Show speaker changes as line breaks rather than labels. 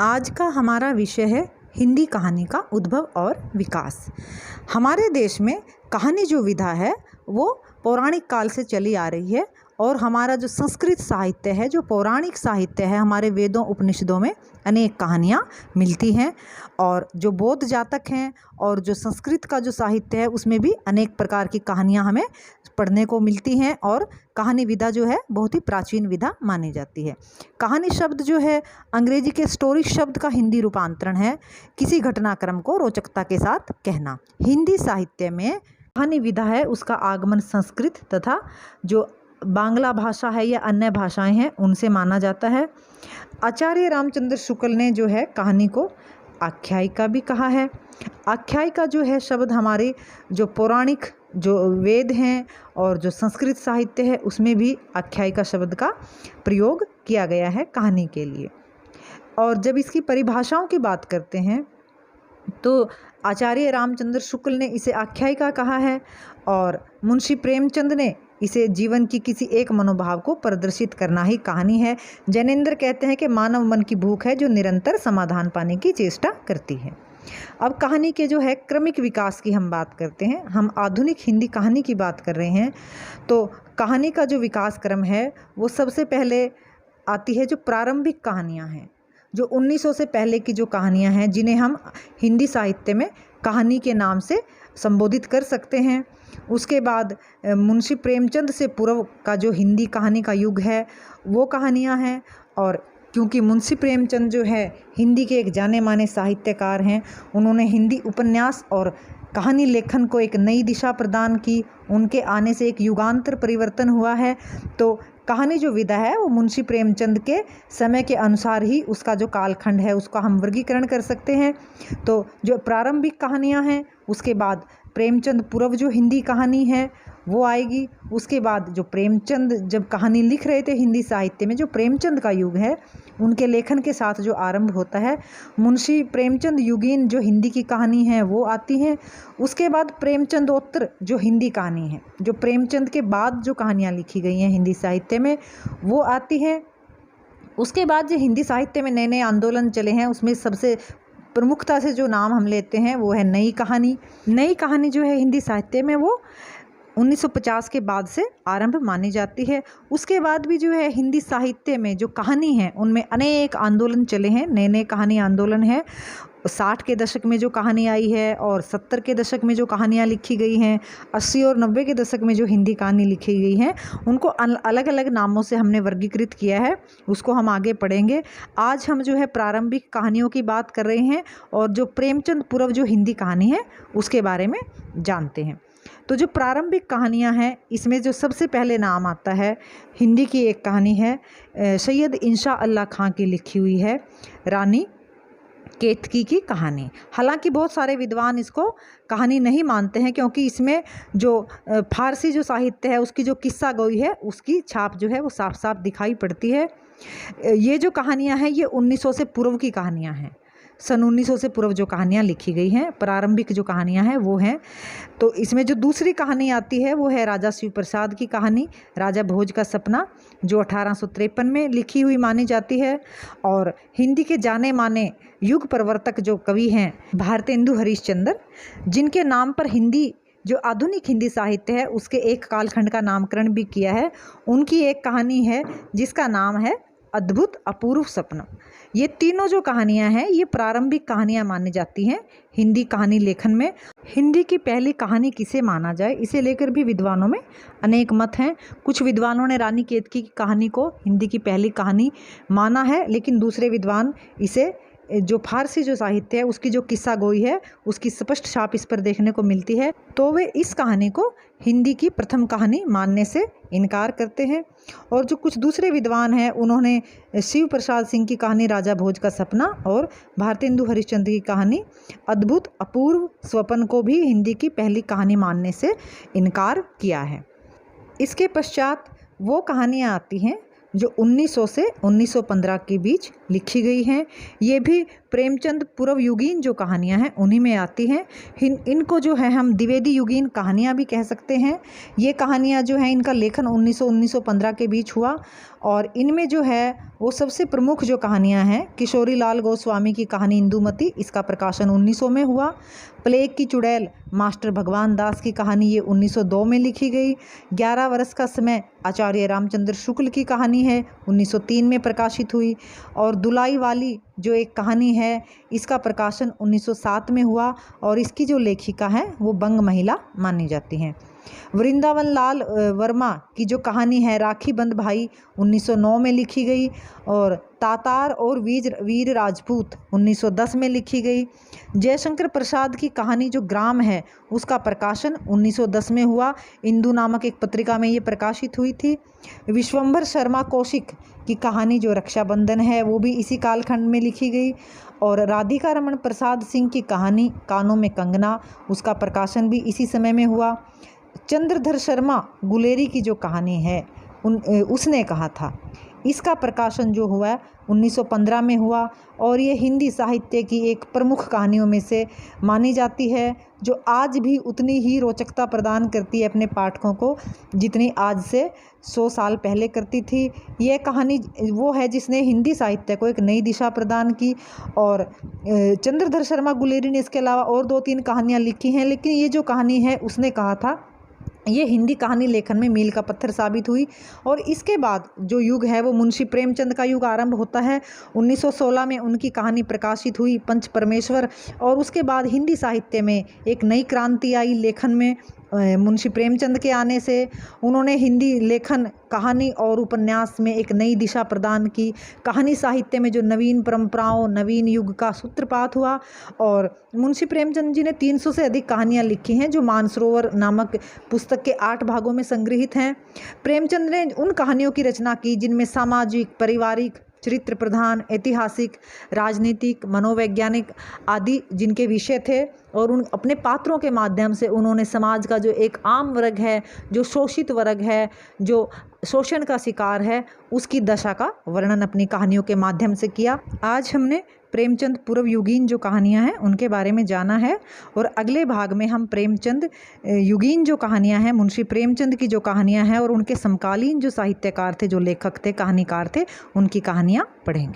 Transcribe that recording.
आज का हमारा विषय है हिंदी कहानी का उद्भव और विकास। हमारे देश में कहानी जो विधा है वो पौराणिक काल से चली आ रही है और हमारा जो संस्कृत साहित्य है, जो पौराणिक साहित्य है, हमारे वेदों उपनिषदों में अनेक कहानियाँ मिलती हैं। और जो बौद्ध जातक हैं और जो संस्कृत का जो साहित्य है उसमें भी अनेक प्रकार की कहानियाँ हमें पढ़ने को मिलती हैं और कहानी विधा जो है बहुत ही प्राचीन विधा मानी जाती है। कहानी शब्द जो है अंग्रेजी के स्टोरी शब्द का हिंदी रूपांतरण है, किसी घटनाक्रम को रोचकता के साथ कहना। हिंदी साहित्य में कहानी विधा है उसका आगमन संस्कृत तथा जो बांग्ला भाषा है या अन्य भाषाएं हैं उनसे माना जाता है। आचार्य रामचंद्र शुक्ल ने जो है कहानी को आख्यायिका भी कहा है। आख्यायिका जो है शब्द हमारे जो पौराणिक जो वेद हैं और जो संस्कृत साहित्य है उसमें भी आख्यायिका शब्द का प्रयोग किया गया है कहानी के लिए। और जब इसकी परिभाषाओं की बात करते हैं तो आचार्य रामचंद्र शुक्ल ने इसे आख्यायिका कहा है और मुंशी प्रेमचंद ने इसे जीवन की किसी एक मनोभाव को प्रदर्शित करना ही कहानी है। जैनेन्द्र कहते हैं कि मानव मन की भूख है जो निरंतर समाधान पाने की चेष्टा करती है। अब कहानी के जो है क्रमिक विकास की हम बात करते हैं, हम आधुनिक हिंदी कहानी की बात कर रहे हैं। तो कहानी का जो विकास क्रम है वो सबसे पहले आती है जो प्रारंभिक कहानियाँ हैं, जो 1900 से पहले की जो कहानियाँ हैं जिन्हें हम हिंदी साहित्य में कहानी के नाम से संबोधित कर सकते हैं। उसके बाद मुंशी प्रेमचंद से पूर्व का जो हिंदी कहानी का युग है वो कहानियाँ हैं। और क्योंकि मुंशी प्रेमचंद जो है हिंदी के एक जाने माने साहित्यकार हैं, उन्होंने हिंदी उपन्यास और कहानी लेखन को एक नई दिशा प्रदान की। उनके आने से एक युगांतर परिवर्तन हुआ है। तो कहानी जो विधा है वो मुंशी प्रेमचंद के समय के अनुसार ही उसका जो कालखंड है उसका हम वर्गीकरण कर सकते हैं। तो जो प्रारंभिक कहानियाँ हैं उसके बाद प्रेमचंद पूर्व जो हिंदी कहानी है वो आएगी। उसके बाद जो प्रेमचंद जब कहानी लिख रहे थे हिंदी साहित्य में, जो प्रेमचंद का युग है उनके लेखन के साथ जो आरंभ होता है, मुंशी प्रेमचंद युगीन जो हिंदी की कहानी है वो आती है। उसके बाद प्रेमचंदोत्तर जो हिंदी कहानी है, जो प्रेमचंद के बाद जो कहानियाँ लिखी गई हैं हिंदी साहित्य में वो आती है। उसके बाद जो हिंदी साहित्य में नए नए आंदोलन चले हैं उसमें सबसे प्रमुखता से जो नाम हम लेते हैं वो है नई कहानी। नई कहानी जो है हिंदी साहित्य में वो 1950 के बाद से आरंभ मानी जाती है। उसके बाद भी जो है हिंदी साहित्य में जो कहानी है उनमें अनेक आंदोलन चले हैं, नए नए कहानी आंदोलन है। 60 के दशक में जो कहानी आई है और 70 के दशक में जो कहानियाँ लिखी गई हैं, 80 और 90 के दशक में जो हिंदी कहानी लिखी गई हैं उनको अलग अलग नामों से हमने वर्गीकृत किया है, उसको हम आगे पढ़ेंगे। आज हम जो है प्रारंभिक कहानियों की बात कर रहे हैं और जो प्रेमचंद पूर्व जो हिंदी कहानी है उसके बारे में जानते हैं। तो जो प्रारंभिक कहानियां हैं इसमें जो सबसे पहले नाम आता है हिंदी की एक कहानी है सैयद इंशा अल्लाह खां की लिखी हुई है रानी केतकी की कहानी। हालांकि बहुत सारे विद्वान इसको कहानी नहीं मानते हैं क्योंकि इसमें जो फारसी जो साहित्य है उसकी जो किस्सा गोई है उसकी छाप जो है वो साफ साफ दिखाई पड़ती है। ये जो कहानियाँ हैं ये 1900 से पूर्व की कहानियाँ हैं, सन 1900 से पूर्व जो कहानियाँ लिखी गई हैं, प्रारंभिक जो कहानियाँ हैं वो हैं। तो इसमें जो दूसरी कहानी आती है वो है राजा शिव प्रसाद की कहानी राजा भोज का सपना, जो 1853 में लिखी हुई मानी जाती है। और हिंदी के जाने माने युग प्रवर्तक जो कवि हैं भारतेंदु हरिश्चंद्र, जिनके नाम पर हिंदी जो आधुनिक हिंदी साहित्य है उसके एक कालखंड का नामकरण भी किया है, उनकी एक कहानी है जिसका नाम है अद्भुत अपूर्व सपना। ये तीनों जो कहानियां हैं ये प्रारंभिक कहानियां मानी जाती हैं हिंदी कहानी लेखन में। हिंदी की पहली कहानी किसे माना जाए इसे लेकर भी विद्वानों में अनेक मत हैं। कुछ विद्वानों ने रानी केतकी की कहानी को हिंदी की पहली कहानी माना है, लेकिन दूसरे विद्वान इसे जो फारसी जो साहित्य है उसकी जो किस्सा गोई है उसकी स्पष्ट छाप इस पर देखने को मिलती है, तो वे इस कहानी को हिंदी की प्रथम कहानी मानने से इनकार करते हैं। और जो कुछ दूसरे विद्वान हैं उन्होंने शिव प्रसाद सिंह की कहानी राजा भोज का सपना और भारतेंदु हरिश्चंद्र की कहानी अद्भुत अपूर्व स्वप्न को भी हिंदी की पहली कहानी मानने से इनकार किया है। इसके पश्चात वो कहानियाँ आती हैं जो 1900 से 1915 के बीच लिखी गई हैं। ये भी प्रेमचंद पूर्व युगीन जो कहानियाँ हैं उन्हीं में आती हैं। इनको जो है हम द्विवेदी युगीन कहानियाँ भी कह सकते हैं। ये कहानियाँ जो हैं इनका लेखन 1900-1915 के बीच हुआ और इनमें जो है वो सबसे प्रमुख जो कहानियाँ हैं, किशोरी लाल गोस्वामी की कहानी इंदुमती, इसका प्रकाशन 1900 में हुआ। प्लेग की चुड़ैल मास्टर भगवान दास की कहानी ये 1902 में लिखी गई। 11 वर्ष का समय आचार्य रामचंद्र शुक्ल की कहानी है, 1903 में प्रकाशित हुई। और दुलाई वाली जो एक कहानी है इसका प्रकाशन 1907 में हुआ और इसकी जो लेखिका है वो बंग महिला मानी जाती हैं। वृंदावन लाल वर्मा की जो कहानी है राखी बंद भाई 1909 में लिखी गई और तातार और वीर राजपूत 1910 में लिखी गई। जयशंकर प्रसाद की कहानी जो ग्राम है उसका प्रकाशन 1910 में हुआ। इंदु नामक एक पत्रिका में ये प्रकाशित हुई थी। विश्वंभर शर्मा कौशिक की कहानी जो रक्षाबंधन है वो भी इसी कालखंड में लिखी गई। और राधिका रमन प्रसाद सिंह की कहानी कानों में कंगना, उसका प्रकाशन भी इसी समय में हुआ। चंद्रधर शर्मा गुलेरी की जो कहानी है उसने कहा था, इसका प्रकाशन जो हुआ 1915 में हुआ और ये हिंदी साहित्य की एक प्रमुख कहानियों में से मानी जाती है जो आज भी उतनी ही रोचकता प्रदान करती है अपने पाठकों को जितनी आज से 100 साल पहले करती थी। यह कहानी वो है जिसने हिंदी साहित्य को एक नई दिशा प्रदान की। और चंद्रधर शर्मा गुलेरी ने इसके अलावा और 2-3 कहानियाँ लिखी हैं, लेकिन ये जो कहानी है उसने कहा था ये हिंदी कहानी लेखन में मील का पत्थर साबित हुई। और इसके बाद जो युग है वो मुंशी प्रेमचंद का युग आरंभ होता है। 1916 में उनकी कहानी प्रकाशित हुई पंच परमेश्वर और उसके बाद हिंदी साहित्य में एक नई क्रांति आई लेखन में। मुंशी प्रेमचंद के आने से उन्होंने हिंदी लेखन, कहानी और उपन्यास में एक नई दिशा प्रदान की। कहानी साहित्य में जो नवीन परंपराओं, नवीन युग का सूत्रपात हुआ। और मुंशी प्रेमचंद जी ने 300 से अधिक कहानियाँ लिखी हैं जो मानसरोवर नामक पुस्तक के 8 भागों में संग्रहित हैं। प्रेमचंद ने उन कहानियों की रचना की जिनमें सामाजिक, पारिवारिक, चरित्र प्रधान, ऐतिहासिक, राजनीतिक, मनोवैज्ञानिक आदि जिनके विषय थे और उन अपने पात्रों के माध्यम से उन्होंने समाज का जो एक आम वर्ग है, जो शोषित वर्ग है, जो शोषण का शिकार है, उसकी दशा का वर्णन अपनी कहानियों के माध्यम से किया। आज हमने प्रेमचंद पूर्व युगीन जो कहानियां हैं उनके बारे में जाना है और अगले भाग में हम प्रेमचंद युगीन जो कहानियां हैं, मुंशी प्रेमचंद की जो कहानियां हैं और उनके समकालीन जो साहित्यकार थे, जो लेखक थे, कहानीकार थे, उनकी कहानियां पढ़ेंगे।